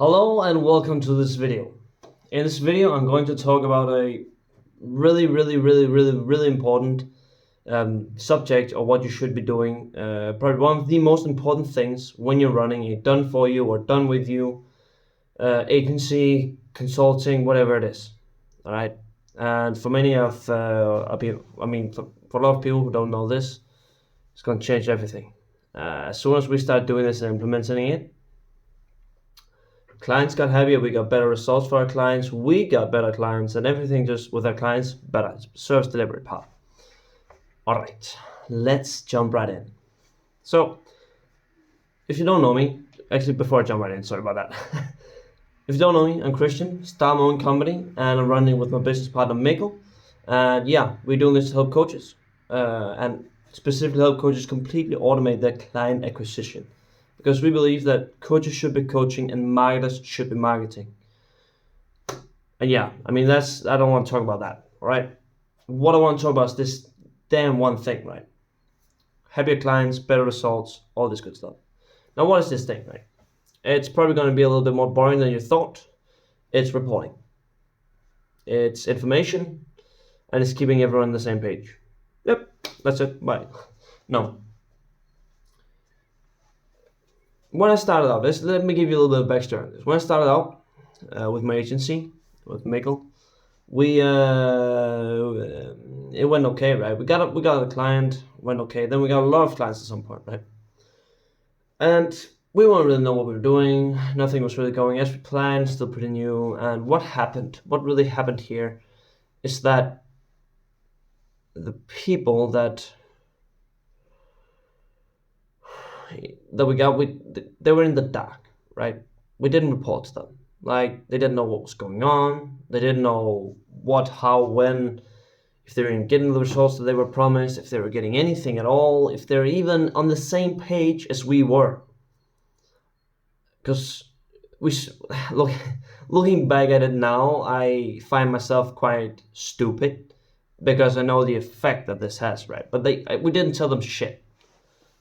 Hello and welcome to this video. In this video, I'm going to talk about a really important subject, or what you should be doing. Probably one of the most important things when you're running a done for you or done with you agency, consulting, whatever it is. All right. And for many of people, for a lot of people who don't know this, it's going to change everything. As soon as we start doing this and implementing it, clients got happier, we got better results for our clients, we got better clients, and everything just with our clients better. Service delivery part. All right, let's jump right in. So, if you don't know me, actually before I jump right in, sorry about that. If you don't know me, I'm Christian, start my own company, and I'm running with my business partner Mikkel. And yeah, we're doing this to help coaches, and specifically help coaches completely automate their client acquisition. Because we believe that coaches should be coaching and marketers should be marketing. And yeah, I don't want to talk about that, all right? What I want to talk about is this damn one thing, right? Happier clients, better results, all this good stuff. Now, what is this thing, right? It's probably going to be a little bit more boring than you thought. It's reporting. It's information, and it's keeping everyone on the same page. Yep, that's it, bye. No. When I started out, let me give you a little bit of backstory on this. When I started out with my agency, with Mikkel, it went okay, right? We got a client, went okay. Then we got a lot of clients at some point, right? And we didn't really know what we were doing. Nothing was really going as we planned. Still pretty new. And what happened? What really happened here is that the people that we got, they were in the dark, right? We didn't report to them. Like, they didn't know what was going on. They didn't know what, how, when, if they were getting the results that they were promised, if they were getting anything at all, if they're even on the same page as we were. Because looking back at it now, I find myself quite stupid because I know the effect that this has, right? But we didn't tell them shit.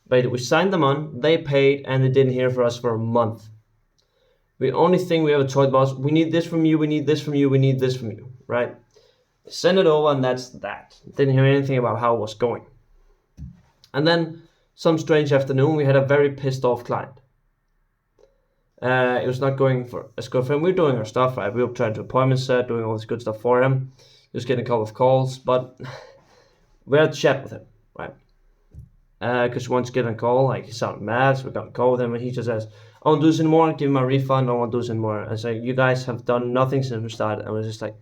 But we signed them on, they paid, and they didn't hear from us for a month. The only thing we ever told was, we need this from you, we need this from you, we need this from you, right? Send it over, and that's that. Didn't hear anything about how it was going. And then, some strange afternoon, we had a very pissed off client. It was not going for as good for him. We were doing our stuff, right? We were trying to appointment set, doing all this good stuff for him. He was getting a couple of calls, but we had a chat with him, right? Because he wants to get on a call, like he sounded mad, so we got on a call with him, and he just says, I won't do this anymore, give him my refund, I won't do this anymore. I say, you guys have done nothing since we started. And I was just like,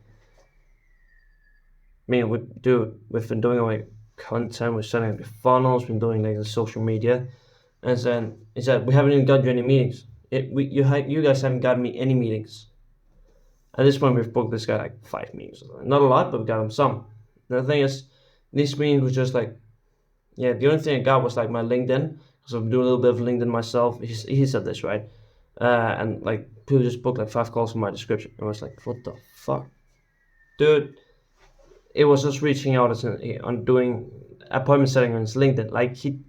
we've been doing like content, we're setting up your funnels, we've been doing like the social media. And then he said, we haven't even got you any meetings. You guys haven't got me any meetings. At this point, we've booked this guy like 5 meetings. Not a lot, but we got him some. And the thing is, this meeting was just like, yeah, the only thing I got was like my LinkedIn, because I'm doing a little bit of LinkedIn myself. He said this, right? And like people just booked like 5 calls from my description. I was like, what the fuck? Dude, it was just reaching out on doing appointment setting on his LinkedIn. Like he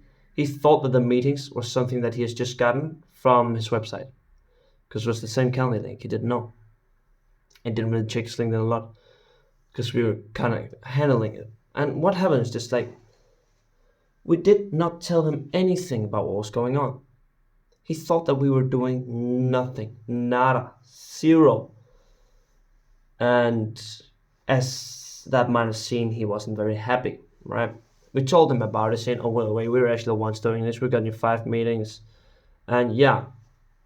thought that the meetings were something that he has just gotten from his website, because it was the same calendar link. He didn't know. And didn't really check his LinkedIn a lot, because we were kind of handling it. And what happened is just like, we did not tell him anything about what was going on. He thought that we were doing nothing, nada, zero. And as that might have seen, he wasn't very happy, right? We told him about it, saying, oh, wait, we were actually the ones doing this. We got you 5 meetings. And yeah,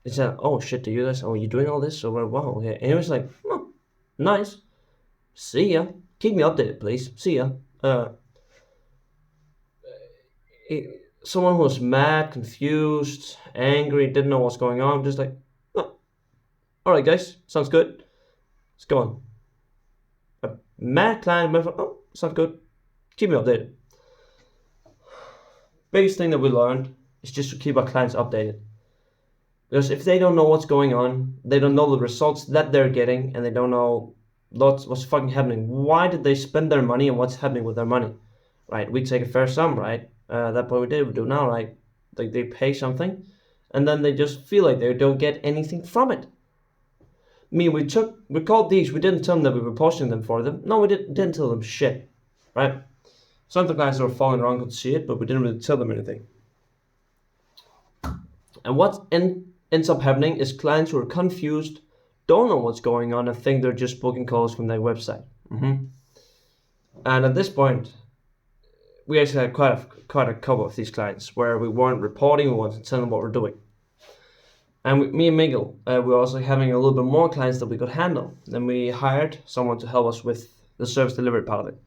he said, oh shit, do you guys, oh, you doing all this? So we're, wow, okay. And he was like, oh, nice. See ya. Keep me updated, please. See ya. Someone who was mad, confused, angry, didn't know what's going on, just like, oh, all right, guys, sounds good. Let's go on. A mad client, oh, sounds good. Keep me updated. Biggest thing that we learned is just to keep our clients updated. Because if they don't know what's going on, they don't know the results that they're getting, and they don't know what's fucking happening. Why did they spend their money, and what's happening with their money? Right? We take a fair sum, right? That point we do now, right? Like they pay something, and then they just feel like they don't get anything from it. we called these, we didn't tell them that we were posting them for them. No, we didn't tell them shit, right? Some of the guys that were following around could see it, but we didn't really tell them anything. And what ends up happening is clients who are confused, don't know what's going on, and think they're just booking calls from their website. And at this point, we actually had quite a couple of these clients where we weren't reporting, we wanted to tell them what we're doing. And me and Miguel, we were also having a little bit more clients that we could handle. Then we hired someone to help us with the service delivery part of it.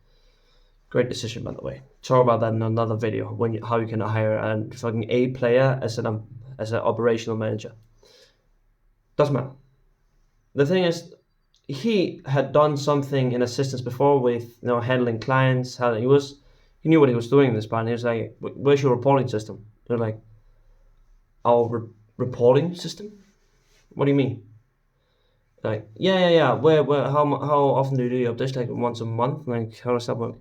Great decision, by the way. Talk about that in another video, how you can hire a fucking A player as an operational manager. Doesn't matter. The thing is, he had done something in assistance before with handling clients. He knew what he was doing in this part. And he was like, "Where's your reporting system?" They're like, "Our reporting system? What do you mean?" Like, yeah. Where? How often do you do updates? Like once a month? Like, how does that work?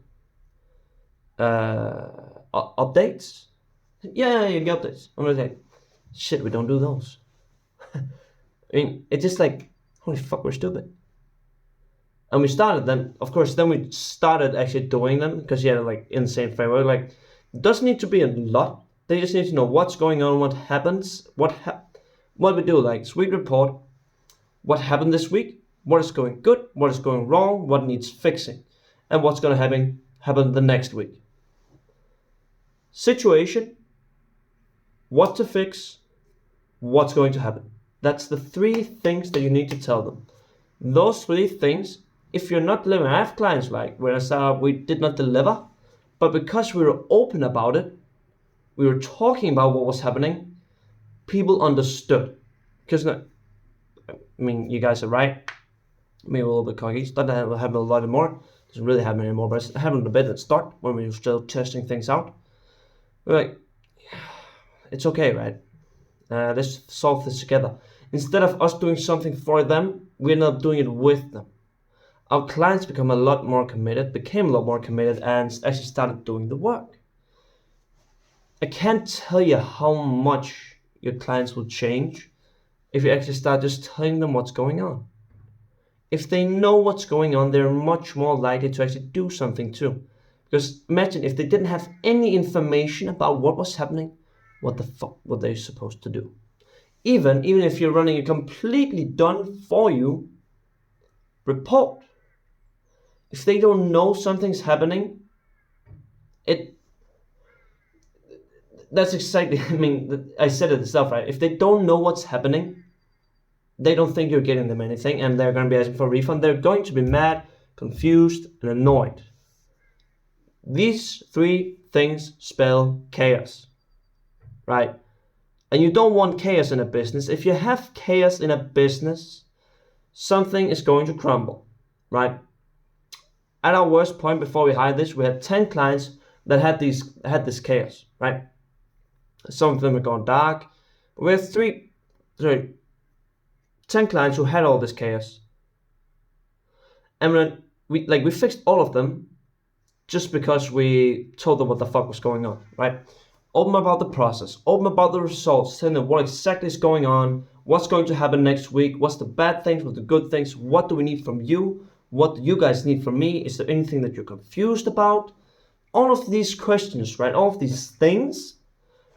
Updates? Yeah, you get updates. I'm like, shit, we don't do those. I mean, it's just like, holy fuck, we're stupid. And we started then, of course, we started actually doing them because he had like insane framework. Like, it doesn't need to be a lot. They just need to know what's going on, what happens, what we do. Like, sweet report, what happened this week, what is going good, what is going wrong, what needs fixing, and what's going to happen the next week. Situation, what to fix, what's going to happen. That's the 3 things that you need to tell them. Those 3 things, if you're not delivering, I have clients like where we did not deliver, but because we were open about it, we were talking about what was happening, people understood. Because, I mean, you guys are right. Maybe a little bit cocky. It's not that it happened a lot more. It doesn't really happen anymore, but it happened a bit at the start when we were still testing things out. We're like, it's okay, right? Let's solve this together. Instead of us doing something for them, we end up doing it with them. Our clients became a lot more committed, and actually started doing the work. I can't tell you how much your clients will change if you actually start just telling them what's going on. If they know what's going on, they're much more likely to actually do something too. Because imagine if they didn't have any information about what was happening, what the fuck were they supposed to do? Even if you're running a completely done for you report, if they don't know something's happening, that's exactly, I mean, I said it itself, right? If they don't know what's happening, they don't think you're getting them anything, and they're going to be asking for a refund. They're going to be mad, confused, and annoyed. These 3 things spell chaos, right? And you don't want chaos in a business. If you have chaos in a business, something is going to crumble, right? At our worst point before we hired this, we had 10 clients that had this chaos, right? Some of them had gone dark. We had 10 clients who had all this chaos. And when we fixed all of them just because we told them what the fuck was going on, right? Open about the process, open about the results, telling them what exactly is going on, what's going to happen next week, what's the bad things, what's the good things, what do we need from you, what do you guys need from me, is there anything that you're confused about? All of these questions, right? All of these things,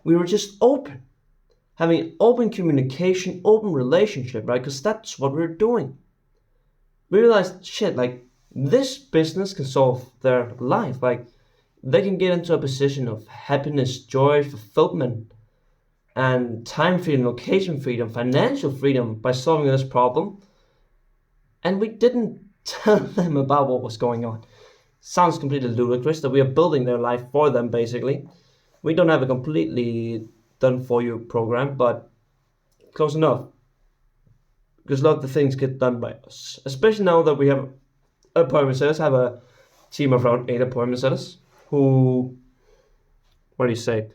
we were just open. Having open communication, open relationship, right? Because that's what we're doing. We realized, shit, like, this business can solve their life. Like, they can get into a position of happiness, joy, fulfillment, and time freedom, location freedom, financial freedom by solving this problem. And we didn't tell them about what was going on. Sounds completely ludicrous that we are building their life for them, basically. We don't have a completely done for you program, but close enough. Because a lot of the things get done by us. Especially now that we have appointment setters. I have a team of around 8 appointment setters who, How do you say?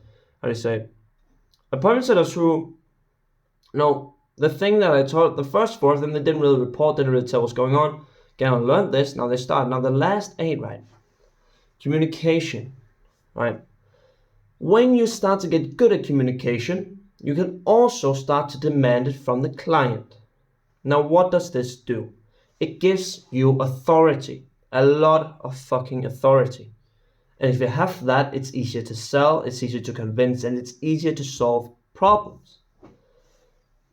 Appointment setters who, the thing that I taught the first 4 of them, they didn't really report, didn't really tell what's going on. Again, I learned this, now they start. Now the last 8, right? Communication, right? When you start to get good at communication, you can also start to demand it from the client. Now, what does this do? It gives you authority, a lot of fucking authority. And if you have that, it's easier to sell, it's easier to convince, and it's easier to solve problems.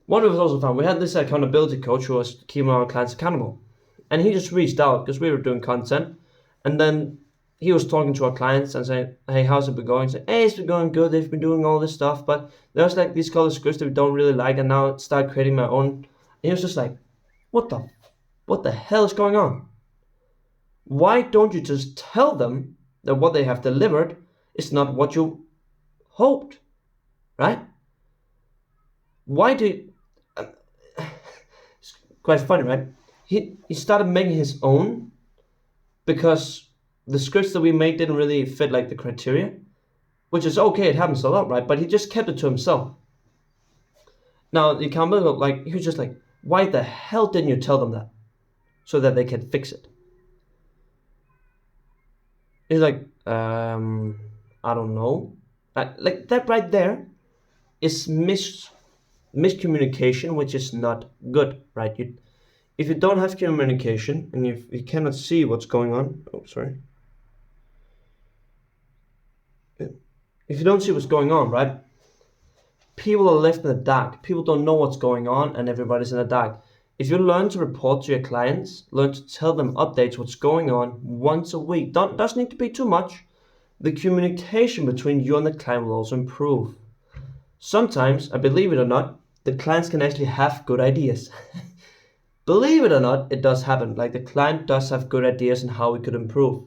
What we've also found, we had this accountability coach who was keeping our clients accountable. And he just reached out because we were doing content. And then he was talking to our clients and saying, hey, how's it been going? Saying, hey, it's been going good. They've been doing all this stuff. But there's like these color scripts that we don't really like. And now start creating my own. And he was just like, what the hell is going on? Why don't you just tell them that what they have delivered is not what you hoped, right? Why do it's quite funny, right? He started making his own because the scripts that we made didn't really fit like the criteria, which is okay, it happens a lot, right? But he just kept it to himself. Now the accountability, like he was just like, why the hell didn't you tell them that so that they can fix it? He's like, I don't know. Like that right there is miscommunication, which is not good, right? If you don't have communication and if you cannot see what's going on, if you don't see what's going on, right? People are left in the dark. People don't know what's going on and everybody's in the dark. If you learn to report to your clients, learn to tell them updates, what's going on once a week, doesn't need to be too much. The communication between you and the client will also improve. Sometimes, I believe it or not, the clients can actually have good ideas. Believe it or not, it does happen. Like the client does have good ideas on how we could improve.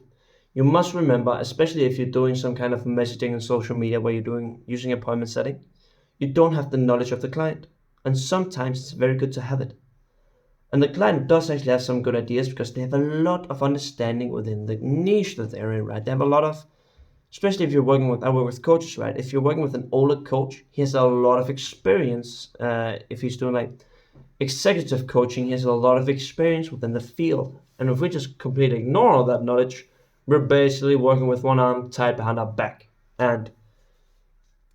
You must remember, especially if you're doing some kind of messaging on social media where you're using appointment setting, you don't have the knowledge of the client. And sometimes it's very good to have it. And the client does actually have some good ideas because they have a lot of understanding within the niche that they're in, right? They have a lot of, especially if you're working with, I work with coaches, right? If you're working with an older coach, he has a lot of experience. If he's doing like executive coaching, he has a lot of experience within the field. And if we just completely ignore all that knowledge, we're basically working with one arm tied behind our back. And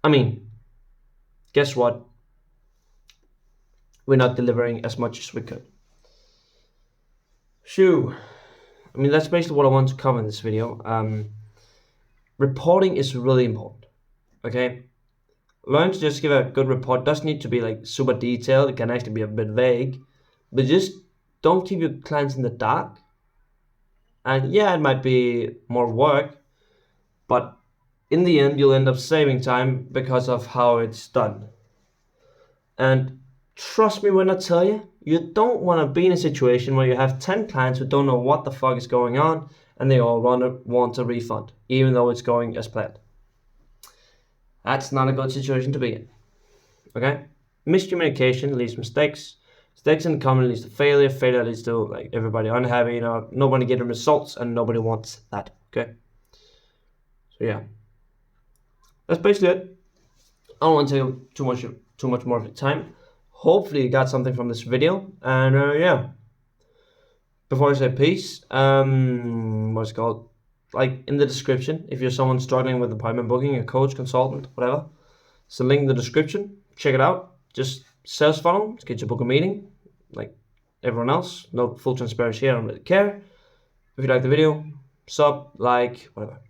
I mean, guess what? We're not delivering as much as we could. Shoo. I mean, that's basically what I want to cover in this video. Reporting is really important, okay? Learn to just give a good report. Doesn't need to be like super detailed. It can actually be a bit vague, but just don't keep your clients in the dark. And yeah, it might be more work, but in the end, you'll end up saving time because of how it's done. And trust me when I tell you, you don't want to be in a situation where you have 10 clients who don't know what the fuck is going on and they all want a refund, even though it's going as planned. That's not a good situation to be in, okay? Miscommunication leads to mistakes. Mistakes in common leads to failure. Failure leads to like everybody unhappy, nobody getting results and nobody wants that, okay? So yeah, that's basically it. I don't want to take too much more of your time. Hopefully you got something from this video, and yeah. Before I say peace, what's it called? Like in the description, if you're someone struggling with appointment booking, a coach, consultant, whatever, it's a link in the description. Check it out. Just sales funnel, get you book a meeting, like everyone else. No full transparency here, I don't really care. If you like the video, sub, like, whatever.